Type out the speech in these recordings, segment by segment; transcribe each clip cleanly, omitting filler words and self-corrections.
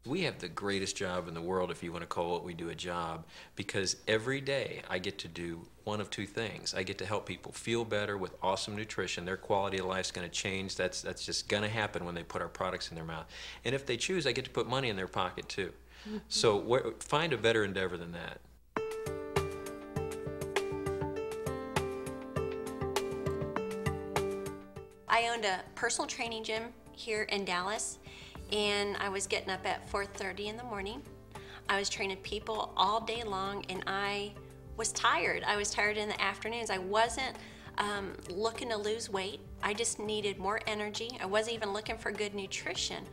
We have the greatest job in the world, if you want to call what we do a job, because every day I get to do one of two things. I get to help people feel better with awesome nutrition. Their quality of life is going to change. That's just going to happen when they put our products in their mouth. And if they choose, I get to put money in their pocket too. So find a better endeavor than that. I owned a personal training gym here in Dallas, and I was getting up at 4:30 in the morning. I was training people all day long, and I was tired. I was tired in the afternoons. I wasn't looking to lose weight. I just needed more energy. I wasn't even looking for good nutrition.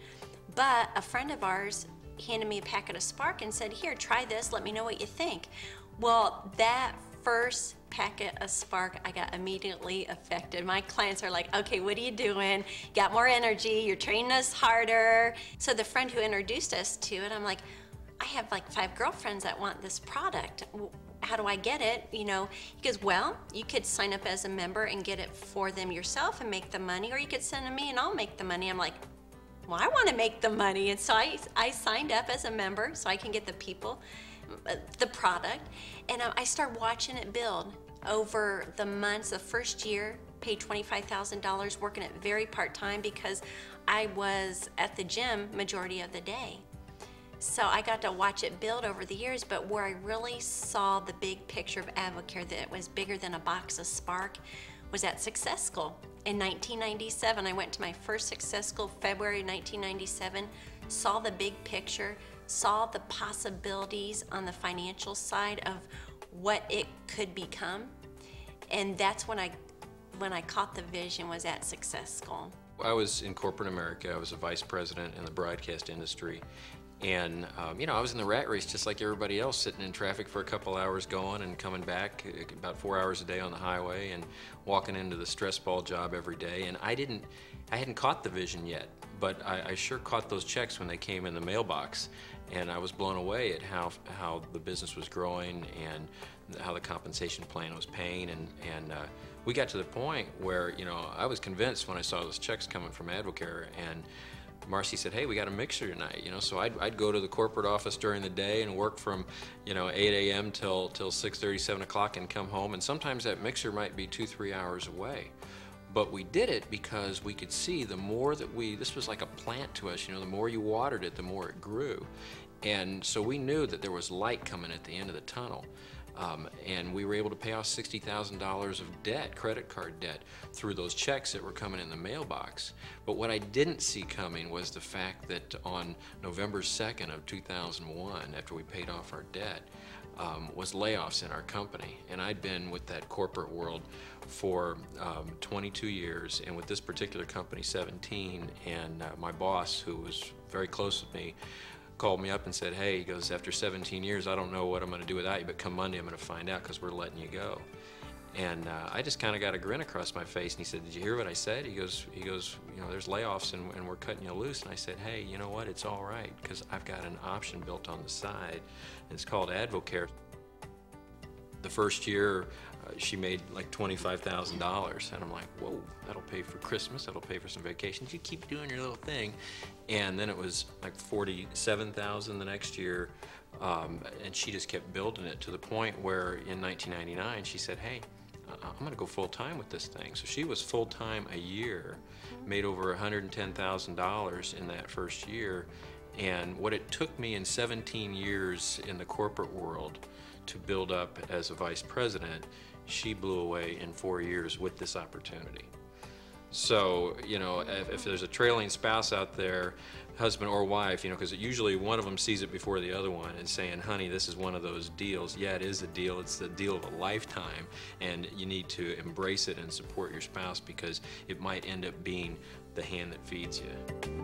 But a friend of ours handed me a packet of Spark and said, "Here, try this, let me know what you think." Well, that first packet of Spark, I got immediately affected. My clients are like, "Okay, what are you doing? Got more energy, you're training us harder." So the friend who introduced us to it, I'm like, "I have like 5 girlfriends that want this product. How do I get it?" You know, he goes, "Well, you could sign up as a member and get it for them yourself and make the money, or you could send it to me and I'll make the money." I'm like, "Well, I want to make the money." And so I signed up as a member so I can get the people the product, and I started watching it build over the months. The first year, paid $25,000, working it very part-time because I was at the gym majority of the day. So I got to watch it build over the years, but where I really saw the big picture of AdvoCare, that it was bigger than a box of Spark, was at Success School. In 1997, I went to my first Success School, February 1997, saw the big picture, saw the possibilities on the financial side of what it could become, and that's when I caught the vision, was at Success School. I was in corporate America. I was a vice president in the broadcast industry. And, you know, I was in the rat race just like everybody else, sitting in traffic for a couple hours going and coming back, about 4 hours a day on the highway, and walking into the stress ball job every day. And I hadn't caught the vision yet, but I sure caught those checks when they came in the mailbox. And I was blown away at how the business was growing and how the compensation plan was paying. And we got to the point where, you know, I was convinced when I saw those checks coming from AdvoCare, and Marcy said, "Hey, we got a mixer tonight," you know. So I'd go to the corporate office during the day and work from, you know, 8 a.m. till 6:30, 7 o'clock, and come home. And sometimes that mixer might be 2-3 hours away. But we did it because we could see the more that this was like a plant to us, you know, the more you watered it, the more it grew. And so we knew that there was light coming at the end of the tunnel. And we were able to pay off $60,000 of debt, credit card debt, through those checks that were coming in the mailbox. But what I didn't see coming was the fact that on November 2nd of 2001, after we paid off our debt, was layoffs in our company. And I'd been with that corporate world for 22 years, and with this particular company 17, and my boss, who was very close with me, called me up and said, "Hey," he goes, "after 17 years, I don't know what I'm going to do without you, but come Monday, I'm going to find out because we're letting you go." And I just kind of got a grin across my face, and he said, "Did you hear what I said?" He goes, "You know, there's layoffs and we're cutting you loose." And I said, "Hey, you know what? It's all right, because I've got an option built on the side, and it's called AdvoCare." The first year, she made like $25,000, and I'm like, "Whoa, that'll pay for Christmas, that'll pay for some vacations. You keep doing your little thing." And then it was like $47,000 the next year, and she just kept building it to the point where in 1999 she said, "Hey, I'm going to go full-time with this thing." So she was full-time a year, made over $110,000 in that first year. And what it took me in 17 years in the corporate world to build up as a vice president, she blew away in 4 years with this opportunity. So, you know, if there's a trailing spouse out there, husband or wife, you know, because usually one of them sees it before the other one and saying, "Honey, this is one of those deals." Yeah, it is a deal. It's the deal of a lifetime, and you need to embrace it and support your spouse, because it might end up being the hand that feeds you.